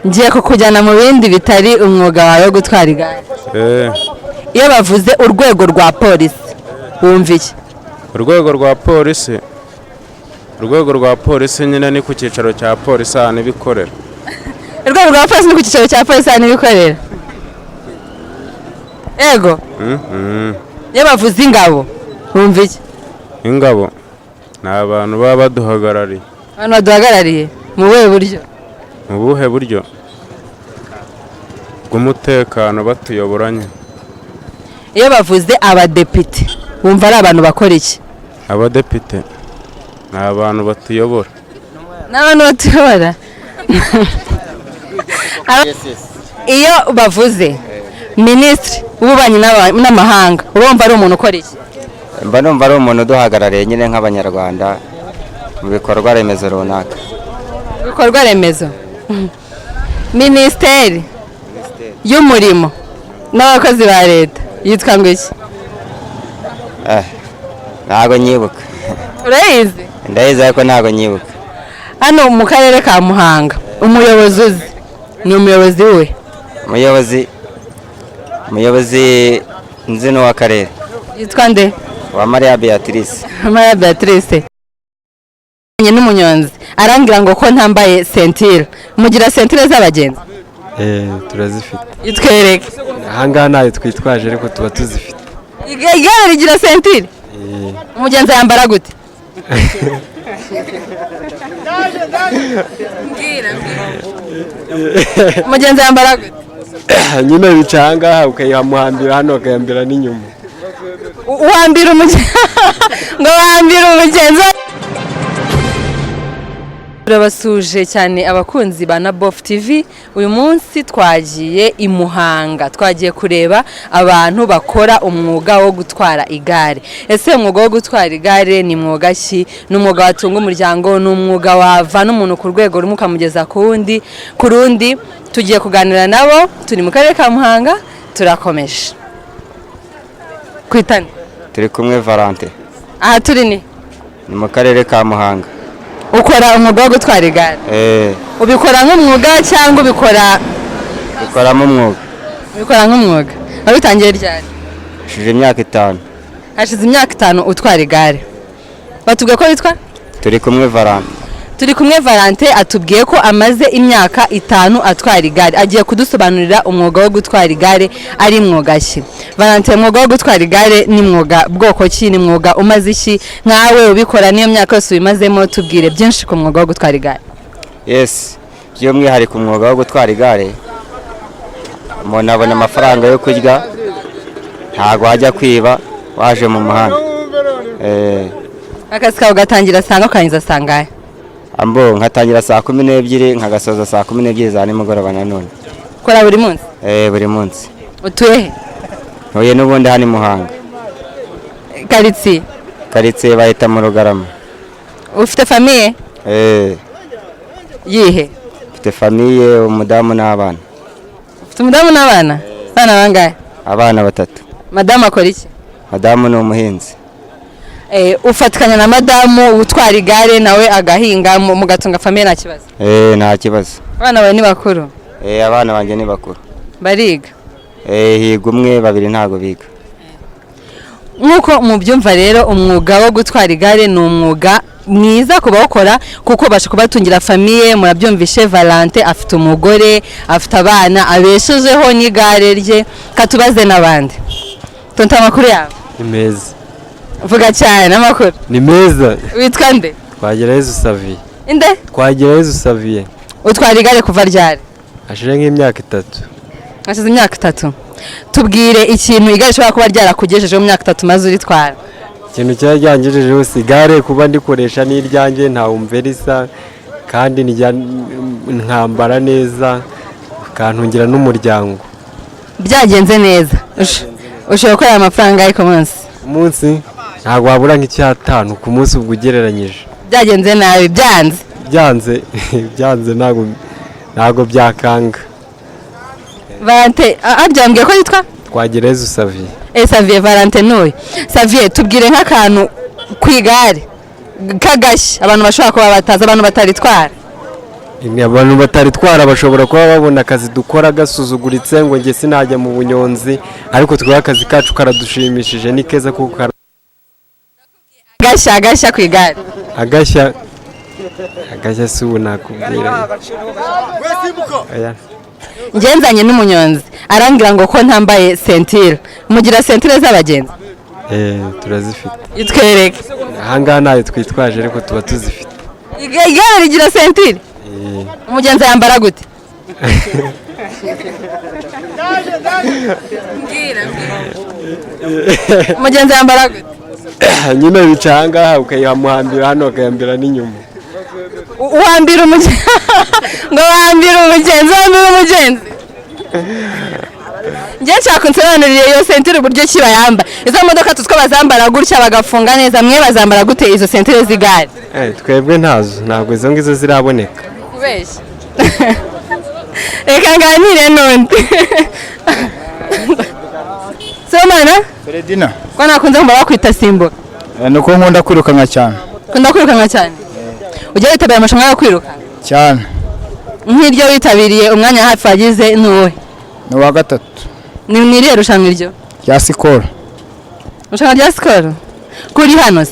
ngiye kukujyana mu bindi bitari umwuga wawe wo gutwara igare. Iyo bavuze urwego rwa polisi wumva iki? urwego rwa polisi nyine ni ku cyicaro cya polisi ahantu ibikorera. Urwego rwa polisi ni ku cyicaro cya polisi ahantu ibikorera. Ego. Iyo bavuze ingabo wumva iki? Ingabo ni abantu baba baduhagarariye. Abantu baduhagarariye mu buhe buryo? Mu buhe buryo? Bw'umutekano batuyoboranye. Iyo bavuze abadepite wumva ari abantu bakora iki? Abadepite ni abantu batuyobora. N'abantu batuyobora. Iyo bavuze minisitiri w'ububanyi n'amahanga urumva ari umuntu ukora iki? Mba numva ari umuntu uduhagarariye nyine nk'abanyarwanda mu bikorwa remezo runaka. Bikorwa remezo. Minisiteri y'umurimo n'abakozi ba leta yitwa ngo iki? Ntago nyibuka. Urayizi? Ndayizi ariko ntago nyibuka. Hano mu karere ka Muhanga umuyobozi uzi ni umuyobozi we? Umuyobozi nzi n'uwa karere. Yitwa nde? Wa Maria Beatrice. Maria Beatrice. N'umunyonzi arangira ngo ko ntambaye sentire. Mugira sentire z'abagenzi? Turazifite. Itwereke. Ahangaha nayo twitwaje ariko tuba tuzifite. Igare rigira sentire? Umugenzi yambara gute? Umugenzi yambara gute? Nyine bica ahangaha ukayihamuhambira hano ukayambira n'inyuma. Uhambira umugenzi ngo wambira umugenzi. Turabasuje cyane abakunzi ba Nabof TV. Uyu munsi twagiye i Muhanga, twagiye kureba abantu bakora umwuga wo gutwara igare. Ese umwuga wo gutwara igare ni mwuga ki? Ni umwuga watunga umuryango, ni umwuga wava n'umuntu ku rwego rumwe ukamugeza ku rundi. Tugiye kuganira nabo, turi mu karere ka Muhanga, turakomeje. Kwitane Turi kumwe Valente. Aha turi ni mu karere ka Muhanga. Ukora umwuga wo gutwara igare? Ubikora nk'umwuga cyangwa ubikora? Bikoramo umwuga. Ubikora nk'umwuga. Wabitangiye ryari? Hashize imyaka 5. Hashize imyaka 5 utwara igare. Batubwiye ko witwa? Turi kumwe Valente. Turi kumwe Valente atubwiye ko amaze imyaka 5 atwara igare. Agiye kudusobanurira umwuga wo gutwara igare ari mwuga ki. Valente, umwuga wo gutwara igare ni mwuga bwoko ki? Ni mwuga umaze iki? Nkawe ubikora niyo myaka yose ubimazemo, tubwire byinshi ku mwuga wo gutwara igare. Yes, by'umwihariko umwuga wo gutwara igare umuntu abona amafaranga yo kurya, ntago wajya kwiba waje mu muhanda. Akazi kawe gatangira sanga ukangiza sangahe? Ambo nkatangira saa 12 nkagasoza saa 12 za nimugoroba nanone. Kora buri munsi? Buri munsi. Utuye he? Ntuye n'ubundi hani Muhanga. Karitsiye bahita mu Rugarama. Ufite famille? Yihe? Ufite famille, umudamu n'abana. Ufite umudamu n'abana? Bana bangahe? Abana 3. Madamu akora iki? Madamu ni umuhinzi. Ufatikanya na madamu utwara igare nawe agahinga mugatunga famille nta kibazo? Nta kibazo. Abana bawe ni bakuru? Abana banjye ni bakuru. Bariga? Higa umwe, 2 ntago biga. Nkuko mubyumva rero umwuga wo gutwara igare ni umwuga mwiza kubawukora kuko basha kubatungira famille. Murabyumvishe Valente afite umugore, afite abana, abeshejeho n'igare rye. Katubaze nabandi. Tonta makuru yawe? Ni meza. Vuga cyane n'amakuru. Ni meza. Witwa nde? Twagerayezu Saviye. Inde? Twagerayezu Saviye. Utwara igare kuva ryari? Hashize nk'imyaka 3. Hashize imyaka 3. Tubwire ikintu igare rishobora kuba ryarakugejeje mu myaka 3 maze uritwara. Ikintu cyajyangejejeho sigare kuba ndikoresha n'iryanjye nta umverisa kandi nkambara neza kantungira n'umuryango. Byagenze neza. Ushobora gukora amafaranga ariko umunsi ntabwo wabura nk'I5 ku munsi ubwo ugereranyije. Byagenze nabi byanze ntabwo byakanga. Valente aryambwiye ko yitwa? Twagerayezu Saviye. Saviye Valente n'uyu. Saviye tubwire nk'akantu ku igare kagashya abantu bashobora kuba batazi, abantu bataritwara. abantu bataritwara bashobora kuba babona akazi dukora gasuzuguritse ngo njye sinajya mu bunyonzi ariko twebwe akazi kacu karadushimishije ni keza kuko agashya ku igare. agashya si ubu nakubwira. Ngenzanye n'umunyonzi arambwira ngo ko ntambaye sentire, mugira sentire z'abagenzi? Turazifite. Itwereke. Ahangaha ntayo twitwaje ariko tuba tuzifite. Igare rigira sentire? Umugenzi yambara gute? Umugenzi yambara gute? Nyine bica ahangaha ukayihamuhambira hano ukayambira n'inyuma. Uhambira umugenzi ngo wambira umugenzi njye nshaka unsobanurire iyo sentire uburyo ki bayamba. Izo modoka tutwo bazambara gutya bagafunga neza, mwe bazambara gute izo sentire z'igare? Twebwe ntazo, ntabwo izo ngizo ziraboneka. Kubeshya. Reka nganire n'undi. Somana? Feredina. Ko nakunze kumva bakwita simbuka. Nuko nkunda kwirukanka cyane. Kunda kwirukanka cyane? Ujya witabira amarushanwa yo kwiruka? Cyane. Nk'iryo witabiriye umwanya hafi wagize nuwe? Ni wa gatatu. Ni irihe rushanwa iryo? Rya sikoro. Rushanwa rya sikoro? Kuri hano se?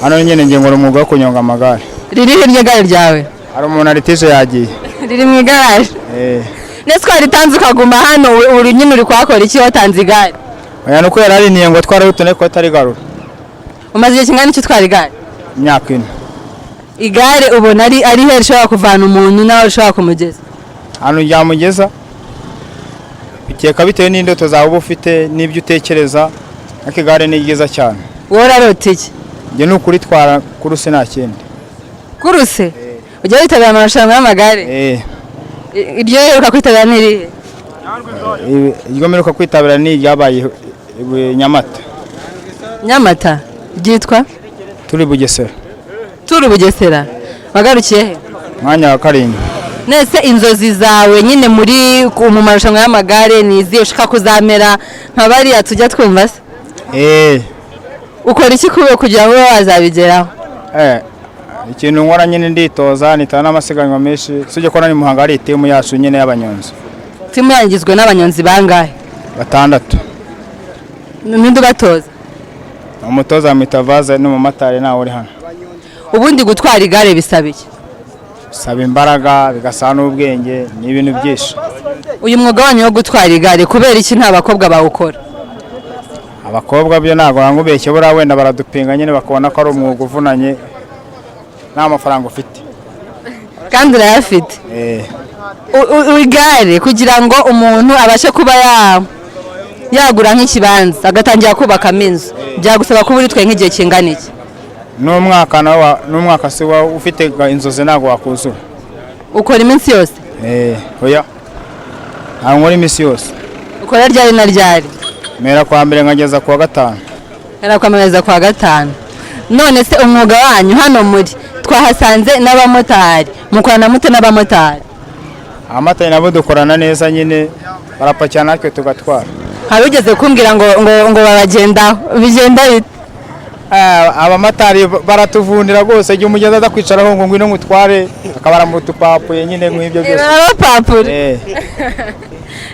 Hano nyine ngiye nkora umwuga wo kunyonga amagare. Riri iryo gare ryawe? Hari umuntu aritije yagiye. Riri mu igaraje? Nese twaritanze ukaguma hano uri nyine uri kuhakora iki watanze igare? Oya nuko yarariniye ngo tware utone ko atari garura. Umaze igihe kingana iki utwara igare? Imyaka 4. Igare ubona ari he rishobora kuvana umuntu nawe rishobora kumugeza? Hano ryamugeza. Bikeka bitewe n'indoto zawe uba ufite n'ibyo utekereza, ariko igare ni ryiza cyane. Wowe urarota iki? Njye ni ukuritwara kuruse nta kindi. Kuruse? Ujya witabira amarushanwa y'amagare? Iryo uheruka kwitabira ni irihe? Iryo mperuka kwitabira ni iryabaye Nyamata. Nyamata? Ryitwa? Turi Bugesera. Turi Bugesera? Wagarukiye he? Mwanya wa 7. Nese inzozi zawe nyine muri mu marushanwa y'amagare ni izihe ushaka kuzamera nka bariya tujya twumva se? Ukora iki kugira ngo wazabigeraho? Ikintu nkora nyine nditoza nitana n'amasiganwa menshi. Sije ko nani Muhanga ari timu yacu nyine y'abanyonzi. Timu yangizwe n'abanyonzi bangahe? 6. Ninde ubatoza? Umutoza Mitavaze n'umumotari nawe uri hano. Ubundi gutwara igare bisaba iki? Saba imbaraga, bigasana n'ubwenge n'ibintu byinshi. Uyu mwuga wanyu wo gutwara igare kubera iki nta bakobwa bawukora? Abakobwa byo ntago nkubeshye bura wenda baradupinga nyine bakabona ko ari umwuga uvunanye nta mafaranga ufite. Kandi urayafite? Igare kugira ngo umuntu abashe kuba yagura nk'ikibanza agatangira kubakamo inzu byagusaba kuba uritwe nk'igihe kingana iki? N'umwaka se ufite inzozi ntago wakuzura. Ukora iminsi yose? Oya. Ntabwo nkora iminsi yose. Ukora ryari na ryari? Mera kwa mbere nkageza kuwa 5. Mera kwa mbere kuwa 5. None se umwuga wanyu hano muri twahasanze n'abamotari mukorana mute n'abamotari? Abamotari nabo dukorana neza nyine barapakira natwe tugatwara. Hari ugeze kumbwira ngo babagendaho bigenda bite? Abamotari baratuvundira rwose igihe umugenda adakwicaraho ngo ngwino ngutware akabara mu tupapuye nyine nk'ibyo byose. Abapapure?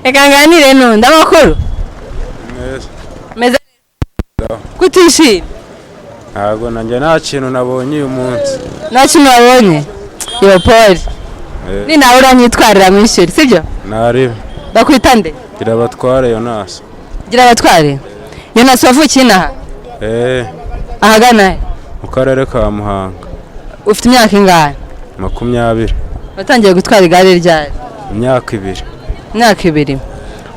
Reka nganire n'undi amakuru? Meze kutishimye? Ntabwo nanjye nta kintu nabonye uyu munsi. Nta kintu wabonye? Yo Paul. Ni nawe uranyitwarira mu ishuri sibyo? Naribe. Bakwita nde? Gira batware Yonas. Gira batware? Yonas wavukiye inaha? Ahagana he? Mu karere ka Muhanga. Ufite imyaka ingahe? 20. Watangiye gutwara igare ryari? Imyaka 2. Imyaka 2.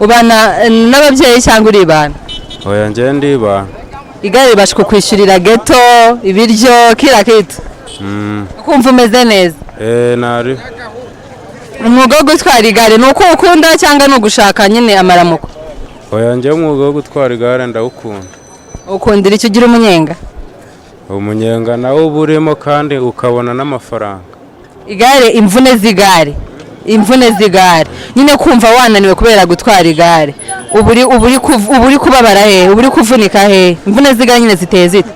Ubana n'ababyeyi cyangwa uribana? Oya njye ndibana. Igare ribasha kukwishyurira geto, ibiryo, kila kitu? Ukumva umeze neza? Nari. Umwuga wo gutwara igare ni uko ukunda cyangwa ni ugushaka nyine amaramuko? Oya njye umwuga wo gutwara igare ndawukunda. Ukundira icyo ugira umunyenga? Umunyenga nawo burimo kandi ukabona n'amafaranga. Igare imvune z'igare nyine kumva wananiwe kubera gutwara igare uburi kubabara he uburi kuvunika he imvune z'igare nyine ziteye zite?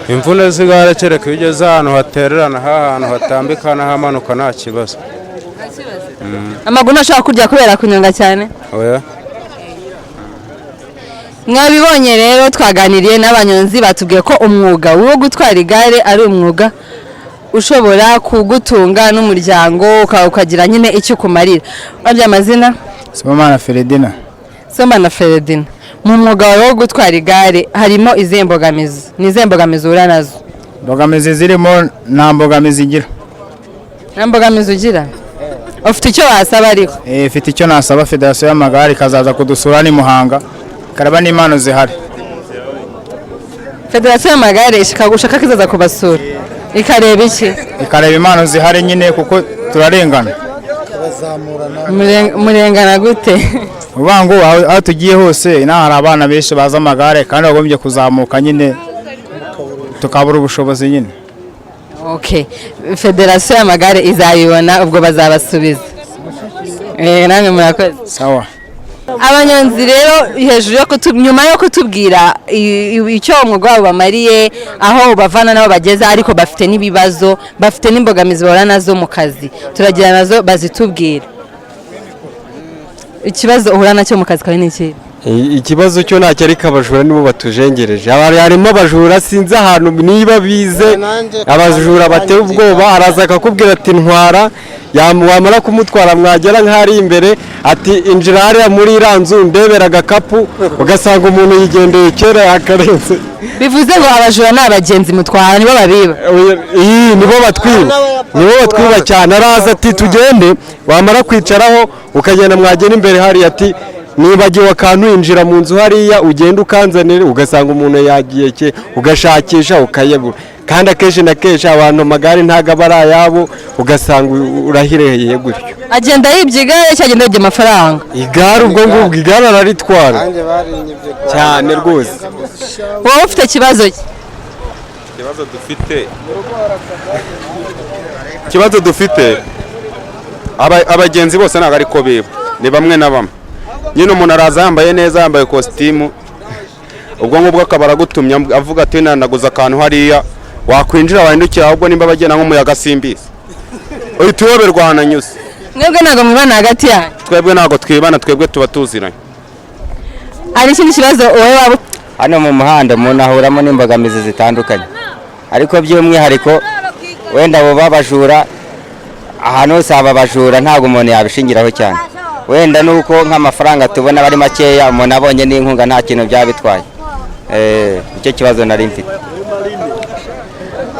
imvune z'igare kereka iyo ugeze ahantu hatererana ahantu hatambika n'ahamanuka nta kibazo. amaguru ntashobora kurya kubera kunyonga cyane. oya mwabibonye rero twaganiriye n'abanyonzi batubwiye ko umwuga wo gutwara igare ari umwuga ushobora kugutunga n'umuryango ukagira nyine icyo ukumarira. Wabye amazina? Sibomana Feredina. Sibomana Feredina, mu mwuga wawe wo gutwara igare harimo izihe mbogamizi? Ni izihe mbogamizi uhura nazo? Mbogamizi zirimo nta mbogamizi igira. Nta mbogamizi ugira? Ufite icyo wasaba ariko? Mfite icyo nasaba Federasiyo y'amagare ikazaza kudusura ni Muhanga karaba n'impano zihari. Federasiyo y'amagare ishaka kizaza kubasura ikareba iki? Ikareba impano zihari nyine kuko turarengana. Murengana gute? Uvuga ngo aho tugiye hose hari abana benshi baza amagare kandi bagombye kuzamuka nyine tukabura ubushobozi nyine. Okay, Federasiyo y'amagare izayibona ubwo bazabasubiza. Namwe murakoze. Sawa. Abanyonzi rero hejuru yo nyuma yo kutubwira icyo umwuga wabo bamariye aho bavana nabo bageza ariko bafite n'ibibazo bafite n'imbogamizi bahura nazo mu kazi turagira nazo bazitubwira. Ikibazo uhura nacyo mu kazi kawe ni iki? Ikibazo cyo ntacyo ariko abajura nibo batujengereje. Harimo abajura sinzi ahantu niba bize abajura bateye ubwoba araza akakubwira ati ntwara wamara kumutwara mwagera nk'ari imbere ati injira hariya muri iriya nzu ndebera agakapu ugasanga umuntu yigendeye kera yakarenze. Bivuze ngo abajura ni abagenzi mutwara nibo babiba? nibo batwiba cyane. Araza ati tugende wamara kwicaraho ukagenda mwagera imbere hariya ati nibagiwe akantu injira mu nzu hariya ugenda ukanzanire ugasanga umuntu yagiye ugashakisha ukayegura kandi akenshi na kenshi abantu amagare ntago aba ari ayabo ugasanga urahireheye gutyo. Agenda yibye igare cyagenda yibye amafaranga? Igare ubwo ngubwo igare araritwara cyane rwose. Wowe ufite ikibazo ki? ikibazo dufite abagenzi bose ntabwo ariko biba ni bamwe na bamwe nyine umuntu araza yambaye neza yambaye kositimu ubwo ngubwo akaba aragutumye avuga ati nanaguza akantu hariya wakwinjira wahindukira ahubwo nimba bagenda nk'umuyaga simbizi uhita uyoberwa ahantu anyuze. Mwebwe ntabwo mwibana hagati yanyu? Twebwe ntabwo twibana, twebwe tuba tuziranye. Hari ikindi kibazo wowe waba? Hano mu muhanda umuntu ahuramo n'imbogamizi zitandukanye ariko by'umwihariko wenda abo babajura ahantu hose haba abajura ntabwo umuntu yabishingiraho cyane wenda nuko nk'amafaranga tubona bari makeya umuntu abonye n'inkunga nta kintu byaba bitwaye. Icyo kibazo nari mfite.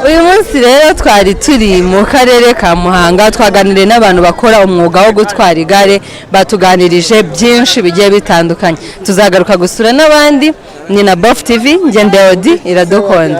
Uyu munsi rero twari turi mu karere ka Muhanga twaganiriye n'abantu bakora umwuga wo gutwara igare batuganirije byinshi bigiye bitandukanye. Tuzagaruka gusura n'abandi. Ni na BOF TV, Ngendeodi Iradukunda.